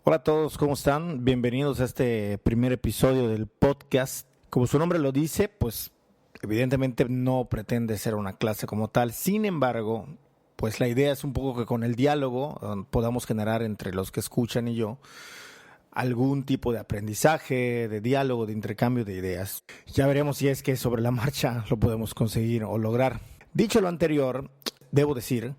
Hola a todos, ¿cómo están? Bienvenidos a este primer episodio del podcast. Como su nombre lo dice, pues evidentemente no pretende ser una clase como tal. Sin embargo, pues la idea es un poco que con el diálogo podamos generar entre los que escuchan y yo algún tipo de aprendizaje, de diálogo, de intercambio de ideas. Ya veremos si es que sobre la marcha lo podemos conseguir o lograr. Dicho lo anterior, debo decir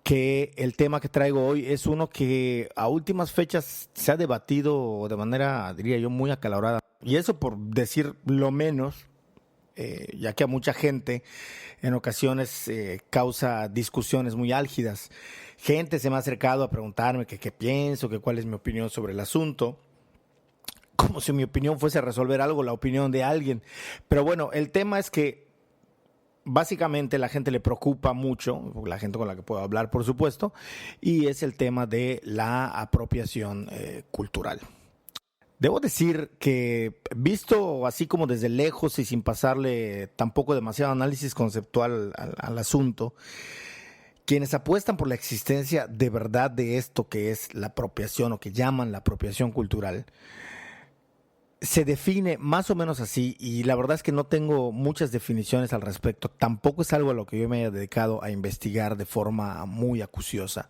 que el tema que traigo hoy es uno que a últimas fechas se ha debatido de manera, diría yo, muy acalorada. Y eso por decir lo menos, ya que a mucha gente en ocasiones causa discusiones muy álgidas. Gente se me ha acercado a preguntarme que qué pienso, que cuál es mi opinión sobre el asunto, como si mi opinión fuese a resolver algo, la opinión de alguien. Pero bueno, el tema es que básicamente la gente le preocupa mucho, la gente con la que puedo hablar, por supuesto, y es el tema de la apropiación cultural. Debo decir que visto así como desde lejos y sin pasarle tampoco demasiado análisis conceptual al asunto, quienes apuestan por la existencia de verdad de esto que es la apropiación o que llaman la apropiación cultural, se define más o menos así, y la verdad es que no tengo muchas definiciones al respecto. Tampoco es algo a lo que yo me haya dedicado a investigar de forma muy acuciosa,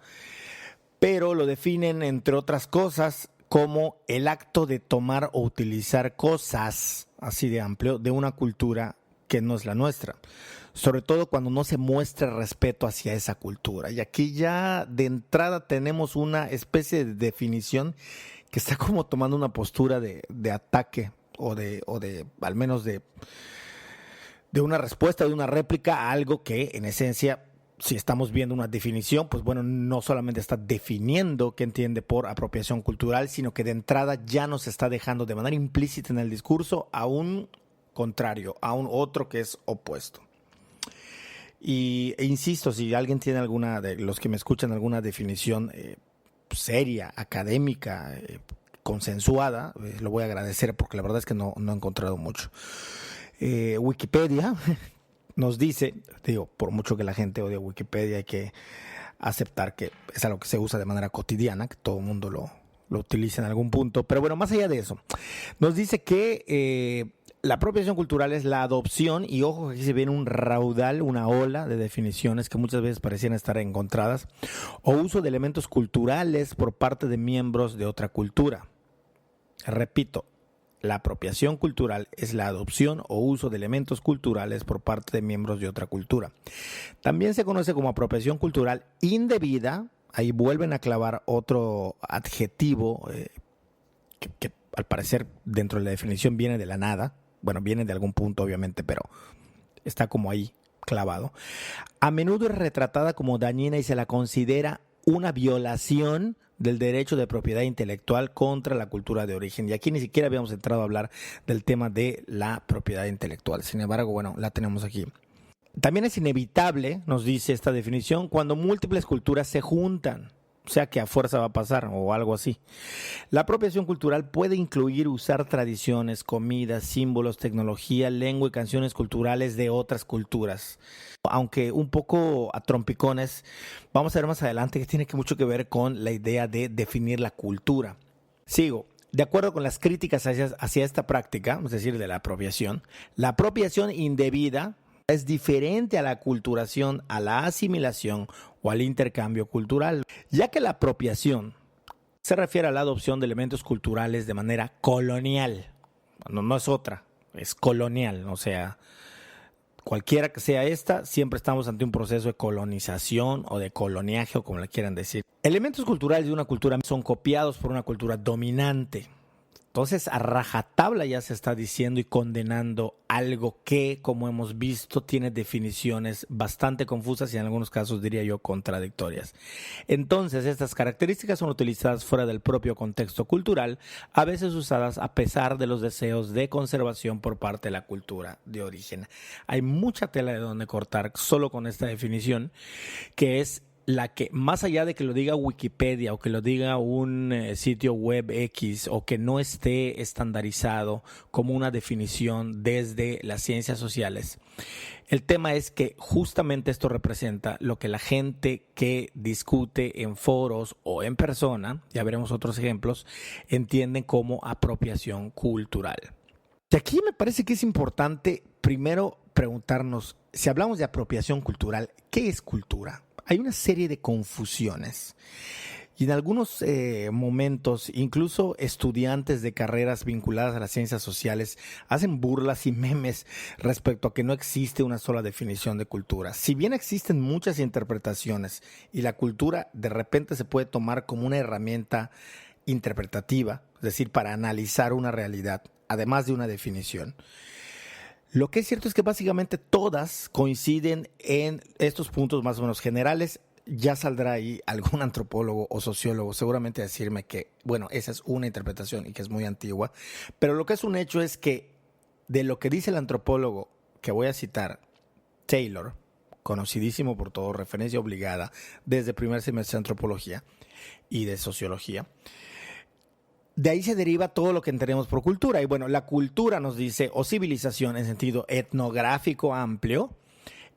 pero lo definen, entre otras cosas, como el acto de tomar o utilizar cosas, así de amplio, de una cultura que no es la nuestra, sobre todo cuando no se muestra respeto hacia esa cultura. Y aquí ya de entrada tenemos una especie de definición que está como tomando una postura de ataque o de al menos de una respuesta, de una réplica a algo que en esencia, si estamos viendo una definición, pues bueno, no solamente está definiendo qué entiende por apropiación cultural, sino que de entrada ya nos está dejando de manera implícita en el discurso a un contrario, a un otro que es opuesto. E insisto, si alguien tiene alguna, de los que me escuchan, alguna definición seria, académica, consensuada, lo voy a agradecer porque la verdad es que no he encontrado mucho. Wikipedia nos dice, digo, por mucho que la gente odie Wikipedia, hay que aceptar que es algo que se usa de manera cotidiana, que todo el mundo lo utiliza en algún punto. Pero bueno, más allá de eso, nos dice que la apropiación cultural es la adopción, y ojo, aquí se viene un raudal, una ola de definiciones que muchas veces parecían estar encontradas, o uso de elementos culturales por parte de miembros de otra cultura. Repito, la apropiación cultural es la adopción o uso de elementos culturales por parte de miembros de otra cultura. También se conoce como apropiación cultural indebida. Ahí vuelven a clavar otro adjetivo que al parecer dentro de la definición viene de la nada. Bueno, viene de algún punto obviamente, pero está como ahí clavado. A menudo es retratada como dañina y se la considera una violación del derecho de propiedad intelectual contra la cultura de origen. Y aquí ni siquiera habíamos entrado a hablar del tema de la propiedad intelectual. Sin embargo, bueno, la tenemos aquí. También es inevitable, nos dice esta definición, cuando múltiples culturas se juntan. O sea que a fuerza va a pasar o algo así. La apropiación cultural puede incluir usar tradiciones, comidas, símbolos, tecnología, lengua y canciones culturales de otras culturas. Aunque un poco a trompicones, vamos a ver más adelante que tiene mucho que ver con la idea de definir la cultura. Sigo. De acuerdo con las críticas hacia esta práctica, es decir, de la apropiación indebida es diferente a la aculturación, a la asimilación o al intercambio cultural, ya que la apropiación se refiere a la adopción de elementos culturales de manera colonial. No es otra, es colonial, o sea, cualquiera que sea esta, siempre estamos ante un proceso de colonización o de coloniaje, o como le quieran decir. Elementos culturales de una cultura son copiados por una cultura dominante. Entonces, a rajatabla ya se está diciendo y condenando algo que, como hemos visto, tiene definiciones bastante confusas y en algunos casos, diría yo, contradictorias. Entonces, estas características son utilizadas fuera del propio contexto cultural, a veces usadas a pesar de los deseos de conservación por parte de la cultura de origen. Hay mucha tela de donde cortar solo con esta definición, que es la que, más allá de que lo diga Wikipedia o que lo diga un sitio web X o que no esté estandarizado como una definición desde las ciencias sociales, el tema es que justamente esto representa lo que la gente que discute en foros o en persona, ya veremos otros ejemplos, entienden como apropiación cultural. Y aquí me parece que es importante primero preguntarnos, si hablamos de apropiación cultural, ¿qué es cultura? Hay una serie de confusiones y en algunos momentos incluso estudiantes de carreras vinculadas a las ciencias sociales hacen burlas y memes respecto a que no existe una sola definición de cultura. Si bien existen muchas interpretaciones y la cultura de repente se puede tomar como una herramienta interpretativa, es decir, para analizar una realidad, además de una definición. Lo que es cierto es que básicamente todas coinciden en estos puntos más o menos generales. Ya saldrá ahí algún antropólogo o sociólogo seguramente a decirme que, bueno, esa es una interpretación y que es muy antigua. Pero lo que es un hecho es que de lo que dice el antropólogo que voy a citar, Taylor, conocidísimo por todo, referencia obligada desde primer semestre de antropología y de sociología, de ahí se deriva todo lo que entendemos por cultura. Y bueno, la cultura nos dice, o civilización en sentido etnográfico amplio,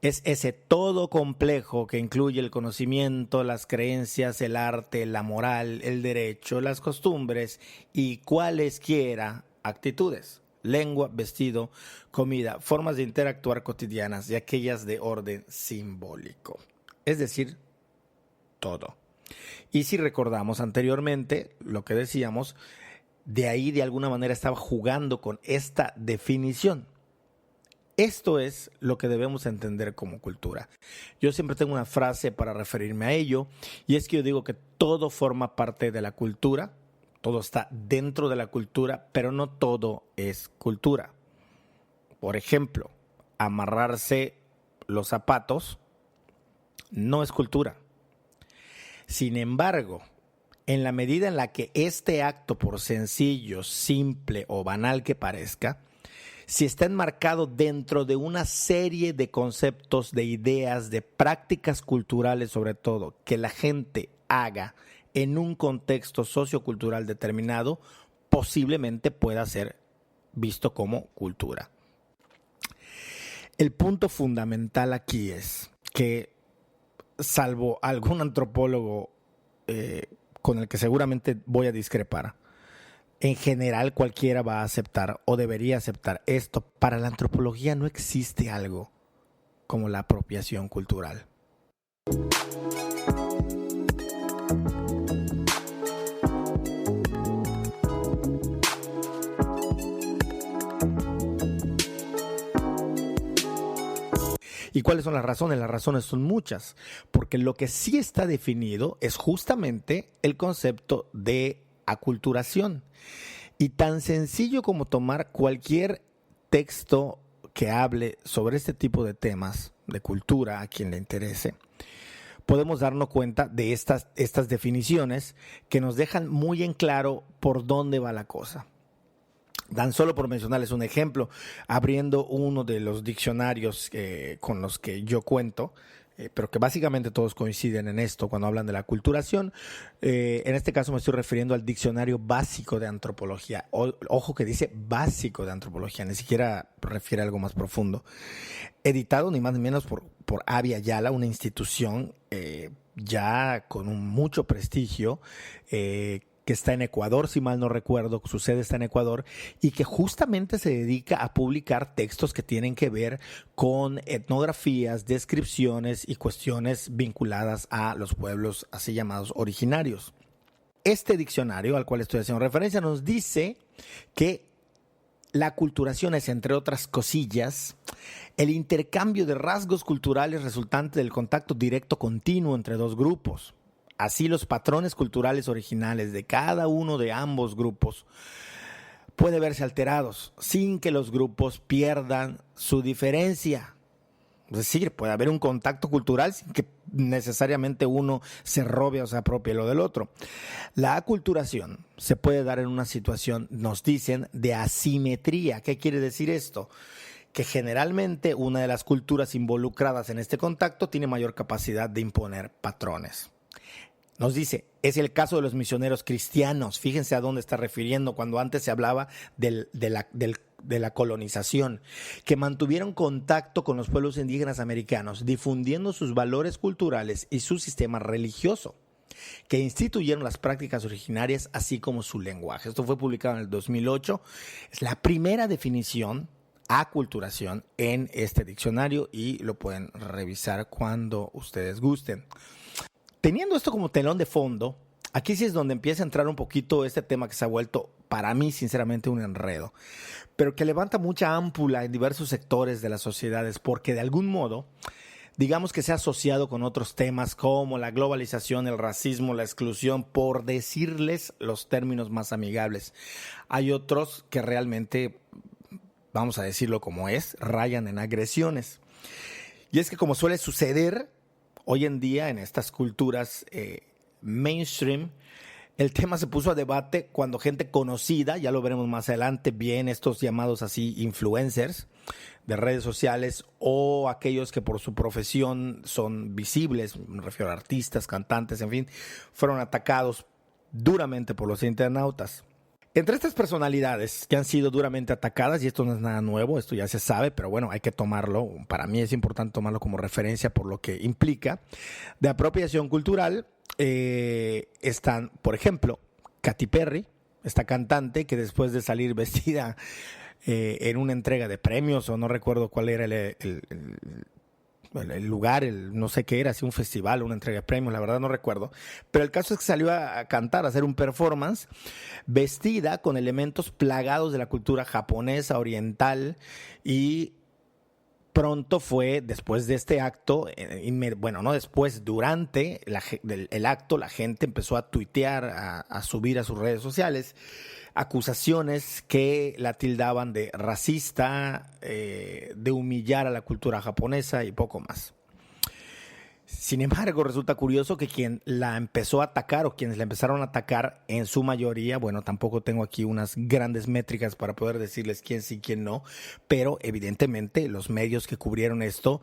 es ese todo complejo que incluye el conocimiento, las creencias, el arte, la moral, el derecho, las costumbres y cualesquiera actitudes. Lengua, vestido, comida, formas de interactuar cotidianas y aquellas de orden simbólico. Es decir, todo. Y si recordamos anteriormente lo que decíamos, de ahí de alguna manera estaba jugando con esta definición. Esto es lo que debemos entender como cultura. Yo siempre tengo una frase para referirme a ello, y es que yo digo que todo forma parte de la cultura, todo está dentro de la cultura, pero no todo es cultura. Por ejemplo, amarrarse los zapatos no es cultura. Sin embargo, en la medida en la que este acto, por sencillo, simple o banal que parezca, si está enmarcado dentro de una serie de conceptos, de ideas, de prácticas culturales sobre todo, que la gente haga en un contexto sociocultural determinado, posiblemente pueda ser visto como cultura. El punto fundamental aquí es que, salvo algún antropólogo con el que seguramente voy a discrepar, en general cualquiera va a aceptar o debería aceptar esto. Para la antropología no existe algo como la apropiación cultural. ¿Y cuáles son las razones? Las razones son muchas, porque lo que sí está definido es justamente el concepto de aculturación. Y tan sencillo como tomar cualquier texto que hable sobre este tipo de temas de cultura a quien le interese, podemos darnos cuenta de estas definiciones que nos dejan muy en claro por dónde va la cosa. Tan solo por mencionarles un ejemplo, abriendo uno de los diccionarios con los que yo cuento, pero que básicamente todos coinciden en esto cuando hablan de la aculturación. En este caso me estoy refiriendo al Diccionario Básico de Antropología. Ojo que dice básico de antropología, ni siquiera refiere a algo más profundo. Editado ni más ni menos por Avia Yala, una institución ya con mucho prestigio, que está en Ecuador, si mal no recuerdo, su sede está en Ecuador, y que justamente se dedica a publicar textos que tienen que ver con etnografías, descripciones y cuestiones vinculadas a los pueblos así llamados originarios. Este diccionario al cual estoy haciendo referencia nos dice que la aculturación es, entre otras cosillas, el intercambio de rasgos culturales resultante del contacto directo continuo entre dos grupos. Así, los patrones culturales originales de cada uno de ambos grupos puede verse alterados sin que los grupos pierdan su diferencia. Es decir, puede haber un contacto cultural sin que necesariamente uno se robe o se apropie lo del otro. La aculturación se puede dar en una situación, nos dicen, de asimetría. ¿Qué quiere decir esto? que generalmente una de las culturas involucradas en este contacto tiene mayor capacidad de imponer patrones. Nos dice, es el caso de los misioneros cristianos. Fíjense a dónde está refiriendo cuando antes se hablaba de la colonización, que mantuvieron contacto con los pueblos indígenas americanos, difundiendo sus valores culturales y su sistema religioso, que instituyeron las prácticas originarias así como su lenguaje. Esto fue publicado en el 2008. Es la primera definición, aculturación, en este diccionario y lo pueden revisar cuando ustedes gusten. Teniendo esto como telón de fondo, aquí sí es donde empieza a entrar un poquito este tema que se ha vuelto, para mí, sinceramente, un enredo, pero que levanta mucha ámpula en diversos sectores de las sociedades porque de algún modo, digamos que se ha asociado con otros temas como la globalización, el racismo, la exclusión, por decirles los términos más amigables. Hay otros que realmente, vamos a decirlo como es, rayan en agresiones. Y es que como suele suceder hoy en día en estas culturas mainstream, el tema se puso a debate cuando gente conocida, ya lo veremos más adelante, bien estos llamados así influencers de redes sociales o aquellos que por su profesión son visibles, me refiero a artistas, cantantes, en fin, fueron atacados duramente por los internautas. Entre estas personalidades que han sido duramente atacadas, y esto no es nada nuevo, esto ya se sabe, pero bueno, hay que tomarlo, para mí es importante tomarlo como referencia por lo que implica, de apropiación cultural, están, por ejemplo, Katy Perry, esta cantante que después de salir vestida en una entrega de premios, o no recuerdo cuál era el lugar, no sé qué era, si un festival, una entrega de premios, la verdad no recuerdo, pero el caso es que salió a cantar, a hacer un performance vestida con elementos plagados de la cultura japonesa, oriental, y pronto fue, después de este acto, bueno, no después, durante el acto, la gente empezó a tuitear, a subir a sus redes sociales acusaciones que la tildaban de racista, de humillar a la cultura japonesa y poco más. Sin embargo, resulta curioso que quien la empezó a atacar o quienes la empezaron a atacar en su mayoría, bueno, tampoco tengo aquí unas grandes métricas para poder decirles quién sí, quién no, pero evidentemente los medios que cubrieron esto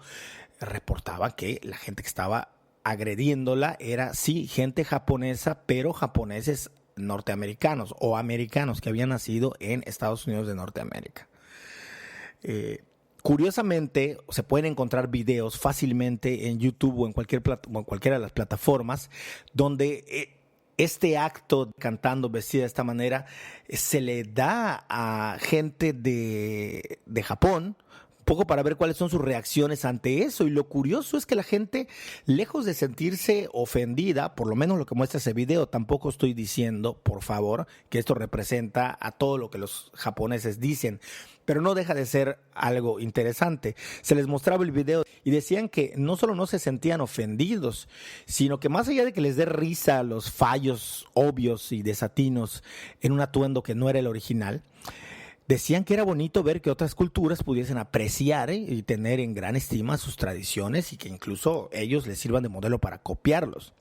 reportaban que la gente que estaba agrediéndola era, sí, gente japonesa, pero japoneses norteamericanos o americanos que habían nacido en Estados Unidos de Norteamérica. Curiosamente, se pueden encontrar videos fácilmente en YouTube o en cualquiera de las plataformas donde este acto cantando vestida de esta manera se le da a gente de Japón, un poco para ver cuáles son sus reacciones ante eso. Y lo curioso es que la gente, lejos de sentirse ofendida, por lo menos lo que muestra ese video, tampoco estoy diciendo, por favor, que esto representa a todo lo que los japoneses dicen, pero no deja de ser algo interesante. Se les mostraba el video y decían que no solo no se sentían ofendidos, sino que más allá de que les dé risa los fallos obvios y desatinos en un atuendo que no era el original, decían que era bonito ver que otras culturas pudiesen apreciar y tener en gran estima sus tradiciones y que incluso ellos les sirvan de modelo para copiarlos.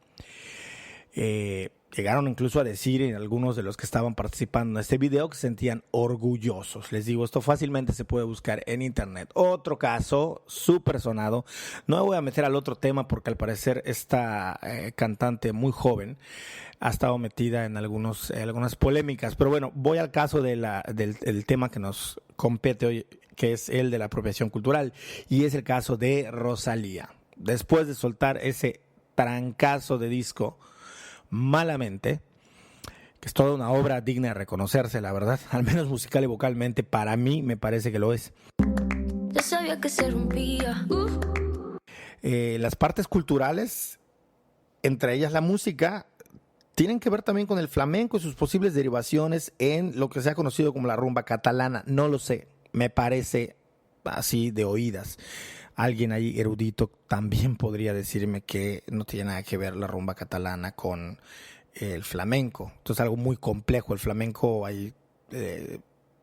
Llegaron incluso a decir en algunos de los que estaban participando en este video que se sentían orgullosos. Les digo, esto fácilmente se puede buscar en internet. Otro caso súper sonado. No me voy a meter al otro tema porque al parecer esta cantante muy joven ha estado metida en algunas polémicas. Pero bueno, voy al caso del tema que nos compete hoy, que es el de la apropiación cultural. Y es el caso de Rosalía. Después de soltar ese trancazo de disco, Malamente, que es toda una obra digna de reconocerse, la verdad, al menos musical y vocalmente, para mí me parece que lo es. Yo sabía que se rompía. Las partes culturales, entre ellas la música, tienen que ver también con el flamenco y sus posibles derivaciones en lo que se ha conocido como la rumba catalana. No lo sé, me parece así de oídas. Alguien ahí erudito también podría decirme que no tiene nada que ver la rumba catalana con el flamenco. Entonces es algo muy complejo. El flamenco hay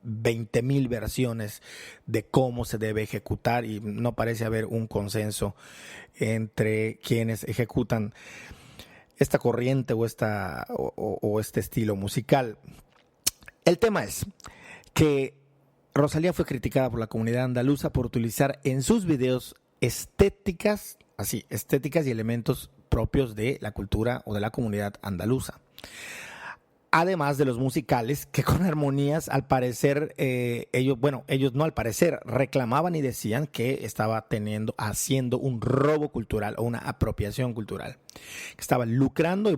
20,000 versiones de cómo se debe ejecutar y no parece haber un consenso entre quienes ejecutan esta corriente o este estilo musical. El tema es que Rosalía fue criticada por la comunidad andaluza por utilizar en sus videos estéticas y elementos propios de la cultura o de la comunidad andaluza. Además de los musicales, que con armonías, al parecer, ellos no al parecer, reclamaban y decían que estaba haciendo un robo cultural o una apropiación cultural, que estaba lucrando y